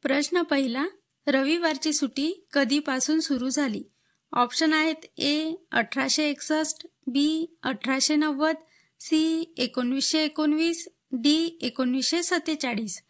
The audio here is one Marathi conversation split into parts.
प्रश्न पहिला, रविवारची सुट्टी कधीपासून सुरू झाली? ऑप्शन आहेत ए 1861, बी 1890, सी 1919, डी 1947.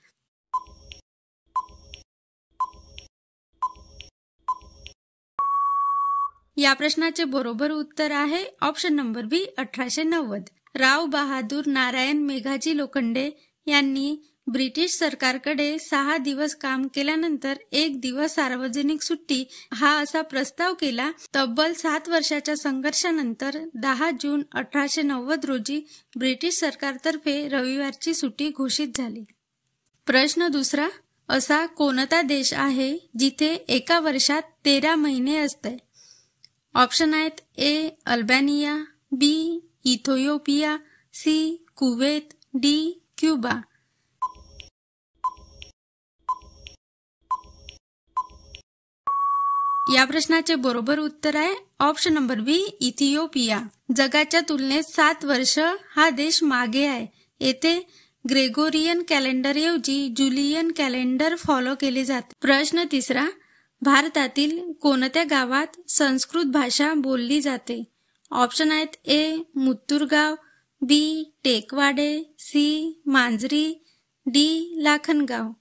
या प्रश्नाचे बरोबर उत्तर आहे ऑप्शन नंबर बी 1890. राव बहादूर नारायण मेघाजी लोखंडे यांनी ब्रिटिश सरकारकडे 6 दिवस काम केल्यानंतर 1 दिवस सार्वजनिक सुट्टी हा असा प्रस्ताव केला. तब्बल 7 वर्षाच्या संघर्षानंतर 10 जून 1890 रोजी ब्रिटिश सरकारतर्फे रविवारची सुट्टी घोषित झाली. प्रश्न दुसरा, असा कोणता देश आहे जिथे एका वर्षात 13 महिने असते? ऑप्शन आहेत A Albania, B Ethiopia, C Kuwait, D Cuba. या प्रश्नाचे बरोबर उत्तर आहे ऑप्शन नंबर बी इथिओपिया. जगाच्या तुलनेत 7 वर्ष हा देश मागे आहे. येथे ग्रेगोरियन कॅलेंडरऐवजी जुलियन कॅलेंडर फॉलो केले जाते. प्रश्न तिसरा, भारतातील कोणत्या गावात संस्कृत भाषा बोलली जाते? ऑप्शन आहेत ए मुत्तूरगाव, बी टेकवाडे, सी मांजरी, डी लाखनगाव.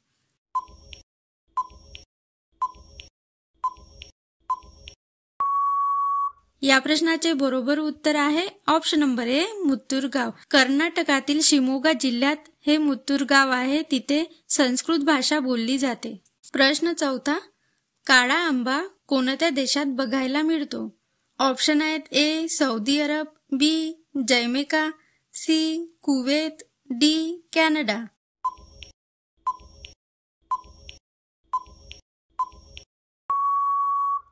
या प्रश्नाचे बरोबर उत्तर आहे ऑप्शन नंबर ए मुत्तूरगाव. कर्नाटकातील शिमोगा जिल्ह्यात हे मुत्तूरगाव आहे. तिथे संस्कृत भाषा बोलली जाते. प्रश्न चौथा, काळा आंबा कोणत्या देशात बघायला मिळतो? ऑप्शन आहेत A Saudi Arab, B Jamaica, C Kuwait, D Canada.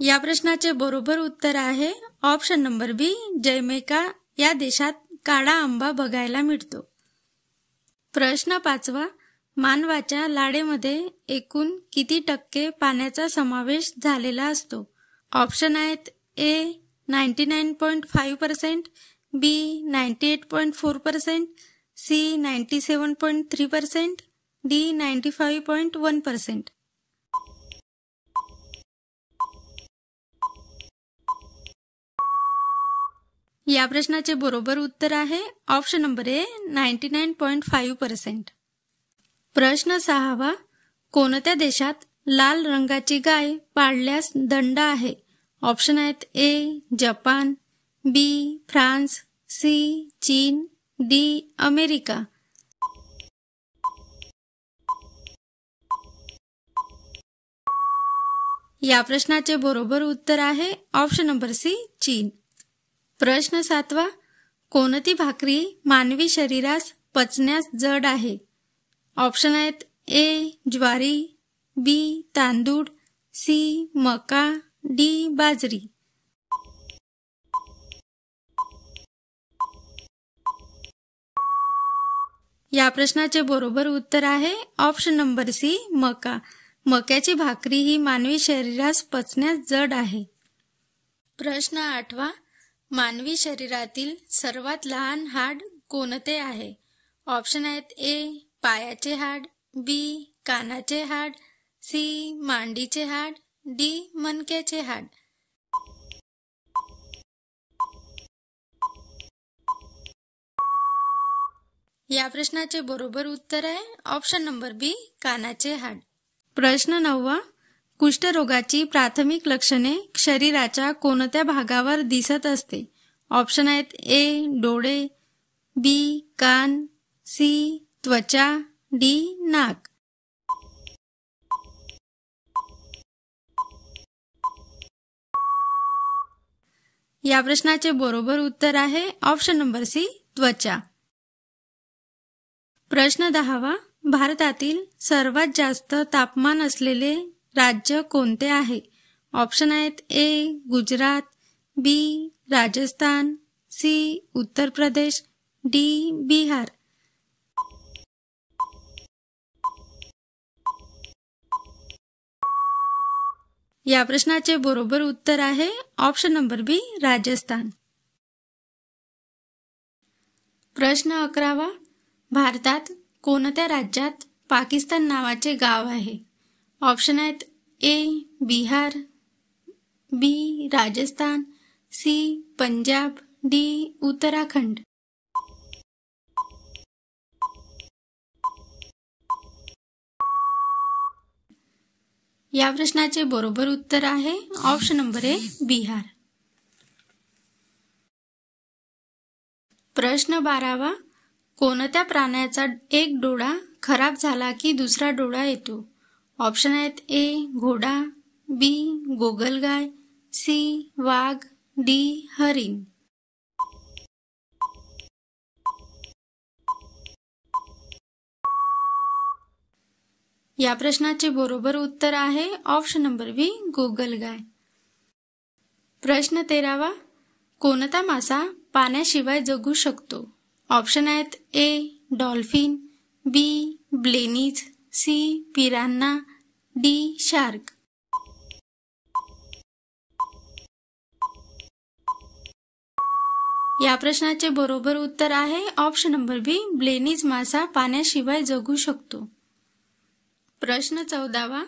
या प्रश्नाचे बरोबर उत्तर आहे ऑप्शन नंबर बी जमैका या देशात काळा आंबा बघायला मिळतो. प्रश्न पाचवा, मानवाच्या लाळेमध्ये एकूण किती टक्के पाण्याचा समावेश झालेला असतो? ऑप्शन आहेत ए 99.5%, बी 98.4%, सी 97.3%, डी 95.1%. या प्रश्नाचे बरोबर उत्तर आहे ऑप्शन नंबर ए 99.5%. प्रश्न सहावा, कोणत्या देशात लाल रंगाची गाय पाळल्यास दंड आहे? ऑप्शन आहेत ए जपान, बी फ्रान्स, सी चीन, डी अमेरिका. या प्रश्नाचे बरोबर उत्तर आहे ऑप्शन नंबर सी चीन. प्रश्न सातवा, कोणती भाकरी मानवी शरीरास पचण्यास जड आहे? ऑप्शन आहेत ए ज्वारी, बी तांदूळ, सी मका, डी बाजरी. या प्रश्नाचे बरोबर उत्तर आहे ऑप्शन नंबर सी मका. मक्याची भाकरी ही मानवी शरीरास पचण्यास जड आहे. प्रश्न आठवा, मानवी शरीरातील सर्वात लहान हाड कोणते आहे? ऑप्शन आहेत ए पायाचे हाड, बी कानाचे हाड, सी मांडीचे हाड, डी मणक्याचे हाड. या प्रश्नाचे बरोबर उत्तर आहे ऑप्शन नंबर बी कानाचे हाड. प्रश्न नववा, कुष्ठरोगाची प्राथमिक लक्षणे शरीराच्या कोणत्या भागावर दिसत असते? ऑप्शन आहेत ए डोळे, बी कान, सी त्वचा, डी नाक. या प्रश्नाचे बरोबर उत्तर आहे ऑप्शन नंबर सी त्वचा. प्रश्न 10वा, भारतातील सर्वात जास्त तापमान असलेले राज्य कोणते आहे? ऑप्शन आहेत ए गुजरात, बी राजस्थान, सी उत्तर प्रदेश, डी बिहार. या प्रश्नाचे बरोबर उत्तर आहे ऑप्शन नंबर बी राजस्थान. प्रश्न 11वा, भारतात कोणत्या राज्यात पाकिस्तान नावाचे गाव आहे? ऑप्शन आहेत ए बिहार, बी राजस्थान, सी पंजाब, डी उत्तराखंड. या प्रश्नाचे बरोबर उत्तर आहे ऑप्शन नंबर ए बिहार. प्रश्न 12वा. कोणत्या प्राण्याचा एक डोळा खराब झाला की दुसरा डोळा येतो? ऑप्शन आहेत ए घोडा, बी गोगलगाय, सी वाघ, डी हरिण. या प्रश्नाचे बरोबर उत्तर आहे ऑप्शन नंबर बी गोगलगाय. प्रश्न 13वा. कोणता मासा पाण्याशिवाय जगू शकतो? ऑप्शन आहेत ए डॉल्फिन, बी ब्लेनीज, सी पिरान्हा, डी शार्क. या प्रश्नाचे बरोबर उत्तर आहे ऑप्शन नंबर बी ब्लेनीज मासा पाण्याशिवाय जगू शकतो. प्रश्न 14वा.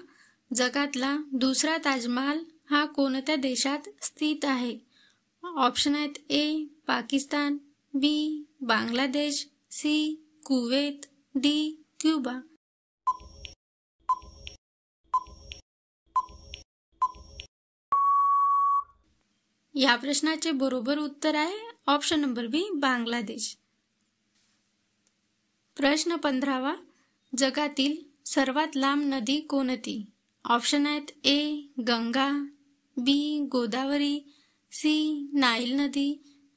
जगातला दुसरा ताजमहाल हा कोणत्या देशात स्थित आहे? ऑप्शन आहेत A Pakistan, B Bangladesh, C Kuwait, D Cuba. या प्रश्नाचे बरोबर उत्तर आहे ऑप्शन नंबर बी बांगलादेश. प्रश्न 15वा. जगातील सर्वात लांब नदी कोणती? ऑप्शन आहेत ए गंगा, बी गोदावरी, सी नाईल नदी,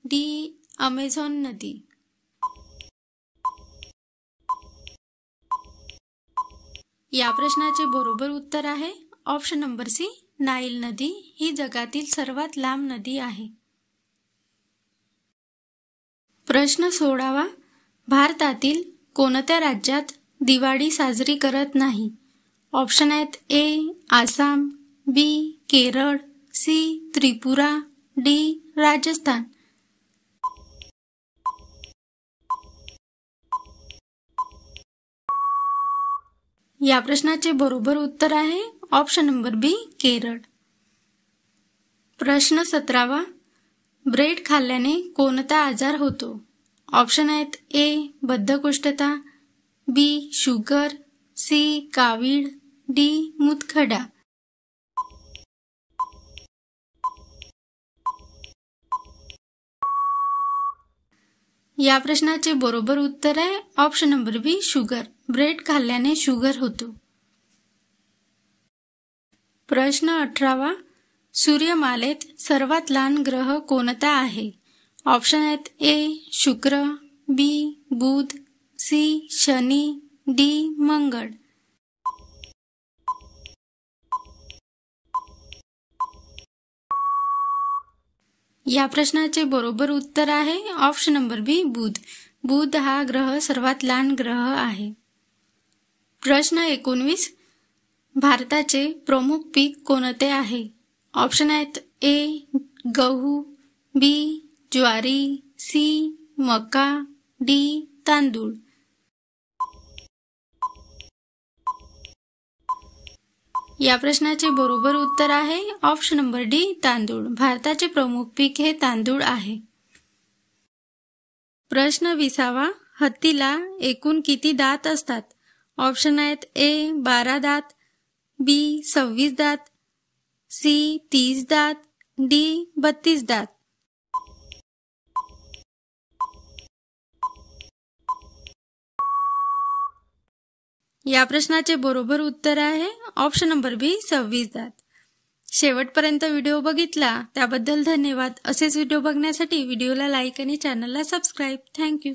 डी अमेझॉन नदी. या प्रश्नाचे बरोबर उत्तर आहे ऑप्शन नंबर सी नाईल नदी ही जगातील सर्वात लांब नदी आहे. प्रश्न 16वा. भारतातील कोणत्या राज्यात दिवाळी साजरी करत नाही? ऑप्शन आहेत ए आसाम, बी केरळ, सी त्रिपुरा, डी राजस्थान. या प्रश्नाचे बरोबर उत्तर आहे ऑप्शन नंबर बी केरळ. प्रश्न 17वा. ब्रेड खाल्ल्याने कोणता आजार होतो? ऑप्शन आहेत ए बद्धकोष्ठता, बी शुगर, सी कावीळ, डी मूतखडा. या प्रश्नाचे बरोबर उत्तर आहे ऑप्शन नंबर बी शुगर. ब्रेड खाल्ल्याने शुगर होतो. प्रश्न 18वा. सूर्यमालेत सर्वात लहान ग्रह कोणता आहे? ऑप्शन आहेत ए शुक्र, बी बुध, सी शनी, डी मंगळ. या प्रश्नाचे बरोबर उत्तर आहे ऑप्शन नंबर बी बुध. बुध हा ग्रह सर्वात लहान ग्रह आहे. प्रश्न 19. भारताचे प्रमुख पीक कोणते आहे? ऑप्शन आहेत ए गहू, बी ज्वारी, सी मका, डी तांदूळ. या प्रश्नाचे बरोबर उत्तर आहे ऑप्शन नंबर डी तांदूळ. भारताचे प्रमुख पीक हे तांदूळ आहे. प्रश्न 20वा. हत्तीला एकूण किती दात असतात? ऑप्शन आहेत ए 12 दात, बी 26 दात, सी 30 दात, डी 32 दात. या प्रश्नाचे बरोबर उत्तर आहे ऑप्शन नंबर बी 26 दात. शेवटपर्यंत व्हिडिओ बघितला त्याबद्दल धन्यवाद. असेच व्हिडिओ बघण्यासाठी व्हिडिओला लाईक आणि चॅनलला सबस्क्राईब. थँक्यू.